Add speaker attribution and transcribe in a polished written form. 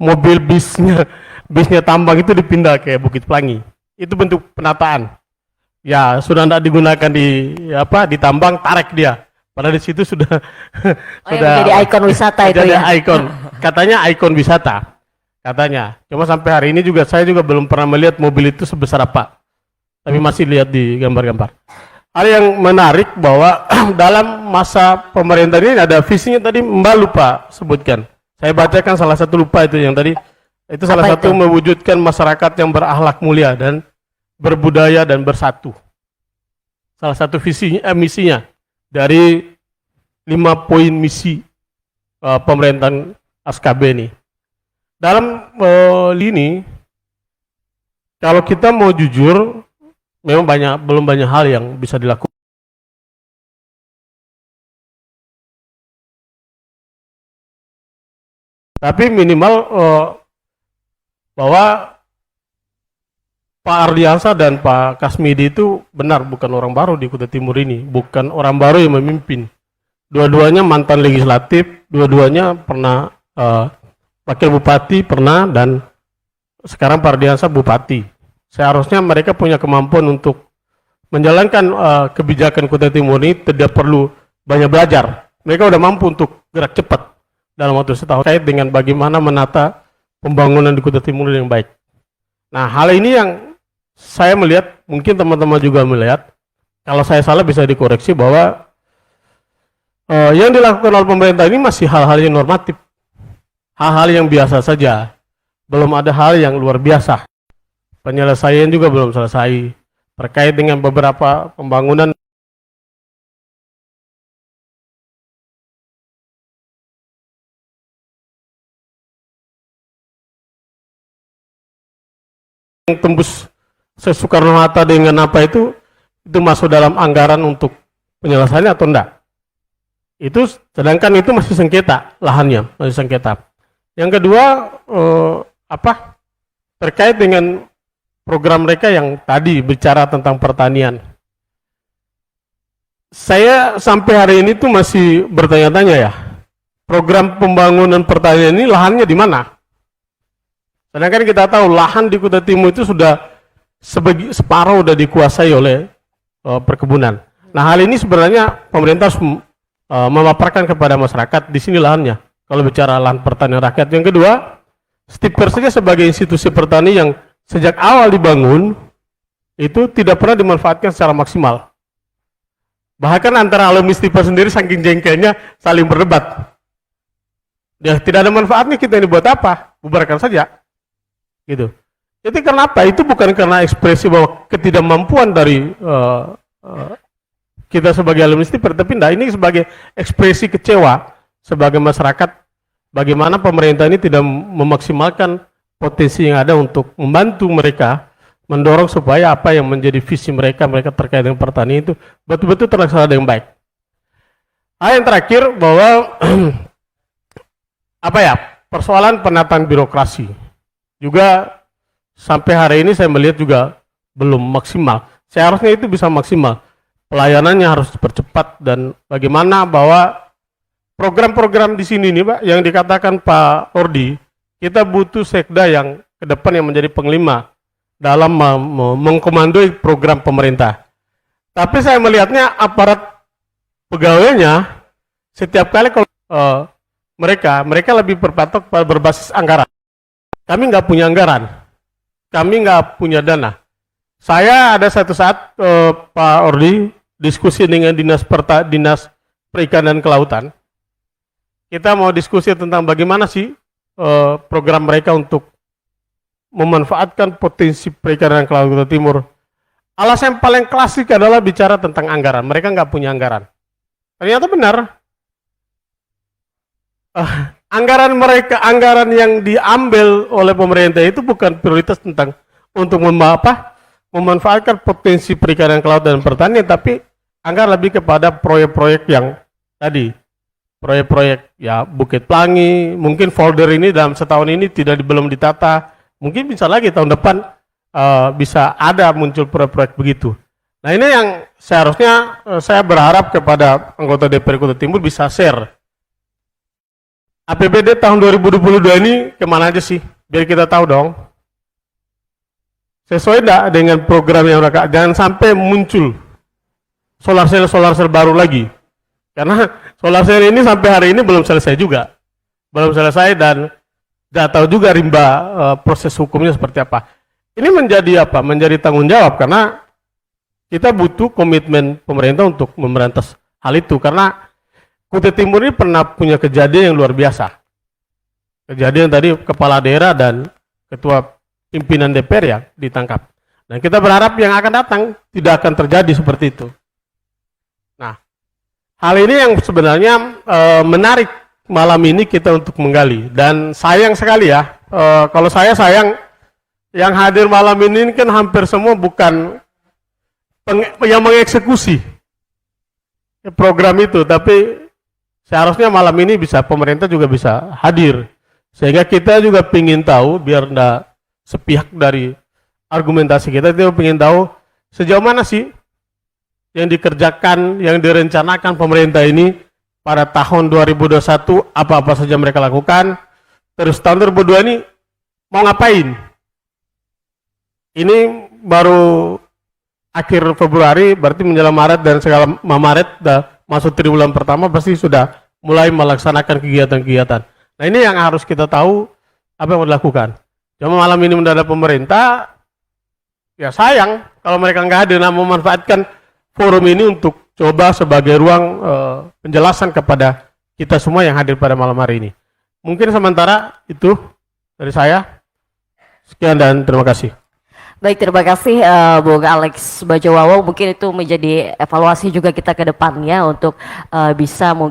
Speaker 1: mobil bisnya tambang itu dipindah ke Bukit Pelangi. Itu bentuk penataan. Ya sudah tidak digunakan di tambang, tarik dia. Padahal di situ sudah
Speaker 2: sudah jadi ikon wisata itu ya.
Speaker 1: Ikon, katanya ikon wisata, katanya. Cuma sampai hari ini juga saya juga belum pernah melihat mobil itu sebesar apa. Tapi masih lihat di gambar-gambar. Hal yang menarik bahwa dalam masa pemerintah ini ada visinya tadi Mbak lupa sebutkan. Saya bacakan salah satu lupa itu yang tadi. Itu salah satu mewujudkan masyarakat yang berakhlak mulia dan berbudaya dan bersatu. Salah satu misinya dari 5 poin misi pemerintahan ASKB ini. Dalam ini, kalau kita mau jujur, memang belum banyak hal yang bisa dilakukan. Tapi minimal bahwa Pak Ardiansa dan Pak Kasmidi itu benar bukan orang baru di Kutai Timur ini, bukan orang baru yang memimpin. Dua-duanya mantan legislatif, dua-duanya pernah wakil bupati pernah, dan sekarang Pak Ardiansa bupati. Seharusnya mereka punya kemampuan untuk menjalankan kebijakan Kutai Timur ini, tidak perlu banyak belajar. Mereka udah mampu untuk gerak cepat dalam waktu setahun terkait dengan bagaimana menata pembangunan di Kutai Timur yang baik. Nah, hal ini yang saya melihat, mungkin teman-teman juga melihat, kalau saya salah bisa dikoreksi bahwa yang dilakukan oleh pemerintah ini masih hal-hal yang normatif, hal-hal yang biasa saja, belum ada hal yang luar biasa. Penyelesaian juga belum selesai terkait dengan beberapa pembangunan yang tembus Soekarno-Hatta dengan apa itu masuk dalam anggaran untuk penyelesaiannya atau enggak. Itu sedangkan itu masih sengketa, lahannya masih sengketa. Yang kedua terkait dengan program mereka yang tadi bicara tentang pertanian. Saya sampai hari ini tuh masih bertanya-tanya ya, program pembangunan pertanian ini lahannya di mana? Sedangkan kita tahu lahan di Kutai Timur itu sudah separuh sudah dikuasai oleh perkebunan. Nah, hal ini sebenarnya pemerintah harus memaparkan kepada masyarakat di sini lahannya. Kalau bicara lahan pertanian rakyat. Yang kedua, Stipper saja sebagai institusi pertani yang sejak awal dibangun itu tidak pernah dimanfaatkan secara maksimal. Bahkan antara alumni Stipper sendiri saking jengkelnya saling berdebat. Ya, tidak ada manfaatnya kita ini buat apa? Bubarkan saja. Gitu. Jadi kenapa? Itu bukan karena ekspresi bahwa ketidakmampuan dari kita sebagai alumni Stipper, tapi ini sebagai ekspresi kecewa sebagai masyarakat bagaimana pemerintah ini tidak memaksimalkan potensi yang ada untuk membantu mereka, mendorong supaya apa yang menjadi visi mereka terkait dengan pertanian itu betul-betul terlaksana dengan baik. Yang terakhir bahwa persoalan penataan birokrasi juga sampai hari ini saya melihat juga belum maksimal. Seharusnya itu bisa maksimal. Pelayanannya harus dipercepat dan bagaimana bahwa program-program di sini nih Pak, yang dikatakan Pak Ordi, kita butuh sekda yang ke depan yang menjadi penglima dalam mengkomandoi program pemerintah. Tapi saya melihatnya aparat pegawainya setiap kali kalau mereka lebih berpatok pada berbasis anggaran. Kami nggak punya anggaran, kami nggak punya dana. Saya ada satu saat Pak Ordi diskusi dengan dinas perikanan kelautan. Kita mau diskusi tentang bagaimana sih program mereka untuk memanfaatkan potensi perikanan kelautan timur. Alasan yang paling klasik adalah bicara tentang anggaran. Mereka nggak punya anggaran. Ternyata benar. Anggaran yang diambil oleh pemerintah itu bukan prioritas tentang untuk memanfaatkan potensi perikanan kelautan dan pertanian, tapi anggaran lebih kepada proyek-proyek yang tadi, proyek-proyek ya Bukit Pelangi. Mungkin folder ini dalam setahun ini belum ditata, mungkin bisa lagi tahun depan bisa ada muncul proyek-proyek begitu. Nah, ini yang seharusnya saya berharap kepada anggota DPR Kutai Timur bisa share APBD tahun 2022 ini kemana aja sih? Biar kita tahu dong. Sesuai enggak dengan program yang mereka, jangan sampai muncul solar cell baru lagi. Karena solar cell ini sampai hari ini belum selesai juga. Belum selesai dan tidak tahu juga rimba proses hukumnya seperti apa. Ini menjadi apa? Menjadi tanggung jawab karena kita butuh komitmen pemerintah untuk memberantas hal itu karena Kutai Timur ini pernah punya kejadian yang luar biasa. Kejadian tadi kepala daerah dan ketua pimpinan DPR yang ditangkap. Dan kita berharap yang akan datang tidak akan terjadi seperti itu. Nah, hal ini yang sebenarnya menarik malam ini kita untuk menggali. Dan sayang sekali ya, kalau saya sayang yang hadir malam ini kan hampir semua bukan yang mengeksekusi program itu, tapi seharusnya malam ini bisa pemerintah juga bisa hadir sehingga kita juga ingin tahu biar enggak sepihak dari argumentasi kita ingin tahu sejauh mana sih yang dikerjakan, yang direncanakan pemerintah ini pada tahun 2021 apa-apa saja mereka lakukan, terus tahun 2022 ini mau ngapain? Ini baru akhir Februari, berarti menjelang Maret dan segala Maret masuk triwulan pertama pasti sudah mulai melaksanakan kegiatan-kegiatan. Nah ini yang harus kita tahu apa yang mau dilakukan. Cuma malam ini mendadak pemerintah, ya sayang kalau mereka nggak hadir, nah memanfaatkan forum ini untuk coba sebagai ruang penjelasan kepada kita semua yang hadir pada malam hari ini. Mungkin sementara itu dari saya. Sekian dan terima kasih.
Speaker 2: Baik, terima kasih Bung Alex Bajowawo. Mungkin itu menjadi evaluasi juga kita ke depannya untuk bisa mungkin